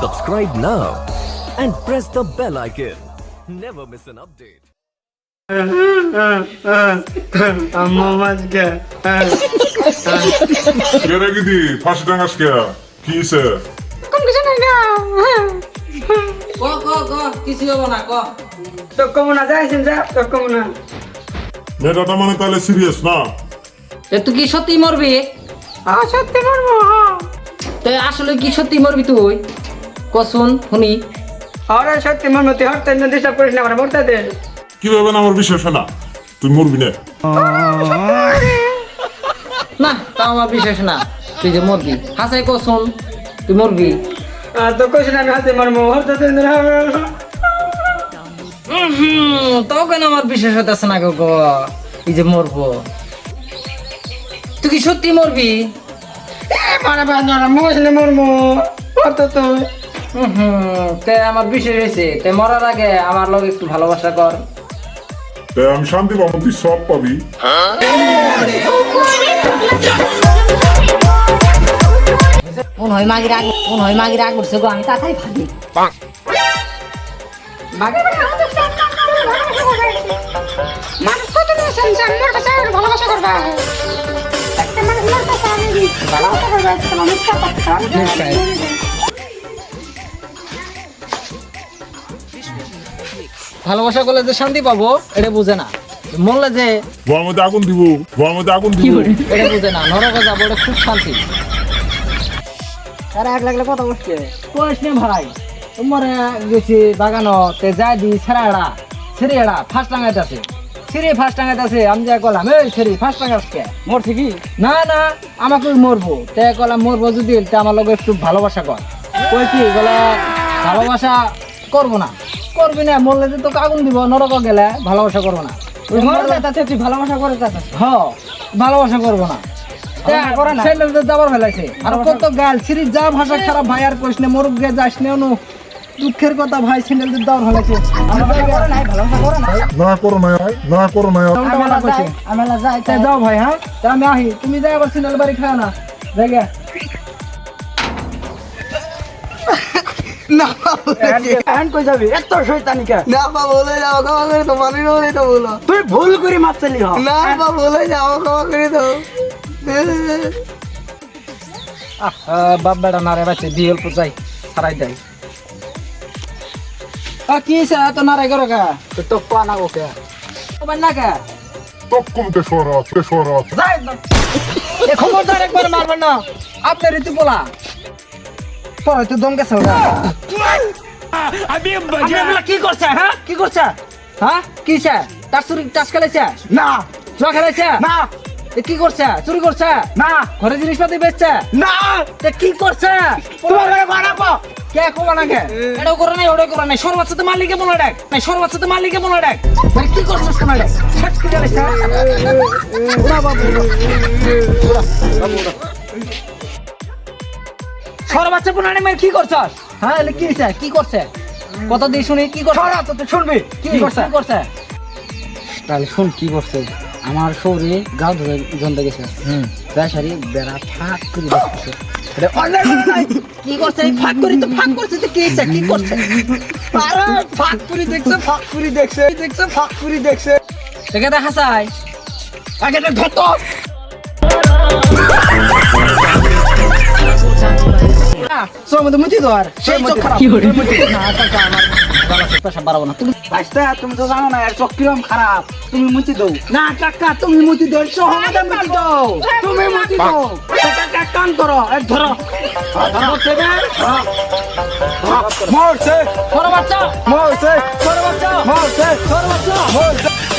Subscribe now and press the bell icon. Never miss an update. আম্মা মাছকে কেরে গিদি ফাঁসি টাঙ্গাস কে কি হইছে কোন কিছু নাই না ক কিছু হবো না ক তো কমো না যাইছেন যা তো কমো না মেয়েটা মানে তাহলে সিরিয়াস না তুই কি সত্যি মরবি সত্যি মরবো তুই আসলে কি সত্যি মরবি তুই কসুন শুনি আরে সত্যি মনমতি হরতে না ডিস্টার্ব করিস না আমার মরতে দে কিভাবে না আমার বিশ্বাস হয় না তুই মরবি না না তা আমার বিশ্বাস না তুই যে মরবি হাসাই কসুন তুই মরবি তো কইছ না আমি হাতে মারমু হরতে দে না তখন আমার বিশ্বাস হতেছে না গো এই যে মরবো তুই কি সত্যি মরবি মারা বান্দরা মুছলে মরমু হরতে তো তে আমার বিশ্বাস হয়েছে তে মরার আগে আমার লগে একটু ভালোবাসা কর তাই আমি শান্তি পাবো তুই সব পাবি মনে হয় মাগির আগ করছে গো আমি তাড়াতাড়ি ভাবি মানুষ কত শুনছে আমার কাছে ভালোবাসা করবা একটা মানুষ আমার কাছে আমি ভালোবাসা করবা একটা মানুষ ভালোবাসা করলে যে শান্তি পাবো এটা বুঝে না মরলে যে গোয়ার মধ্যে আগুন দিব এটা বুঝে না নরকে যাবো এটা খুব শান্তি আরে এক লাগলে কত মুশকিল কইস নে ভাই তোমার গেছি বাগানো তে যাই দি ছেড়ে এড়া ফার্স্ট টাঙ্গাইতেছে আমি যা কলাম এই ছেড়ে ফার্স্ট টাঙ্গাইছে মরছে কি না আমাকে মরবো তে কলাম মরবো যদি তে আমার লগে একটু ভালোবাসা কর কই কি বলে ভালোবাসা করবো না করবি না মরলে যে তোকে আগুন দিব নরক গেলে ভালোবাসা করবো না মরলে তাতে তুই ভালোবাসা করে তাতে ভালোবাসা করবো না করে না। ছেলেদের দাবার ফেলাইছে আর কত গাল সিরিজ যা ভাষা খারাপ ভাই আর কইস না মরুক গে যাস না অনু দুঃখের কথা ভাই ছেলেদের দাবার ফেলাইছে না করো না আমি যাই তা যাও ভাই হ্যাঁ তা আমি আহি তুমি যাই আবার সিনাল বাড়ি খাও না জায়গা কই যাবি এত শয়তানি কে না বা বলে যাও ক্ষমা করে তো মানি না তো বলো তুই ভুল করে মারছিলি হ না বা বলে যাও ক্ষমা করে দাও বাপ বেটা নারে বাচ্চা দিয়ে অল্প যাই সারাই দেয় কি তো নারে করো গা তো পানা ওকে না কা সব কমতে শোরা আছে এ খবরদার একবার মারবেন না আপনার রীতি বলা তোর হয়তো দম গেছে ওরা কি করছে হ্যাঁ কি করছে হ্যাঁ কি তার চুরি টাস খেলাইছে না জুয়া খেলাইছে না কি করছে চুরি করছে না ঘরে জিনিসপাতি বেচছে না কি করছে তোমার ঘরে বানাবো কে কোলা না কে এটাও করে নাই ওটাও করে নাই সর্বাচ্ছতে মালিকে মনে ডাক নাই সর্বাচ্ছতে মালিকে মনে ডাক মানে কি করছিস তোমার শেষ করে গেছে সর্বাচ্ছ পুনানি মেয়ে কি করছস হ্যাঁ এলে কি হইছে কি করছে কত দিয়ে শুনি কি করছে ছড়া তো তুই শুনবি কি করছে তাহলে শুন কি করছে আমার শরীরে গাও ধরে জমতে গেছে বেচারি বেড়া ফাঁক করে দেখতেছে কি করছে ফাঁক করি তো ফাঁক করছে তো কি হইছে কি করছে আরে ফাঁক করে দেখছে ফাঁক করে দেখছে দেখে দেখা যায় আগে তো ধরতো সমুদ্র মুতি ধর সেই চোখ খারাপ না টাকা আমার বাবা পেশা বাড়াবো না তুমি আচ্ছা তুমি তো জানো না এর চোখ কিরম খারাপ তুমি মুতি দাও না কাকা তুমি মুতি দাও সহজে মুতি দাও তুমি মুতি দাও কাকা কান করো এক ধরো মরছে বড় বাচ্চা মরছে বড় বাচ্চা মরছে বড় বাচ্চা মরছে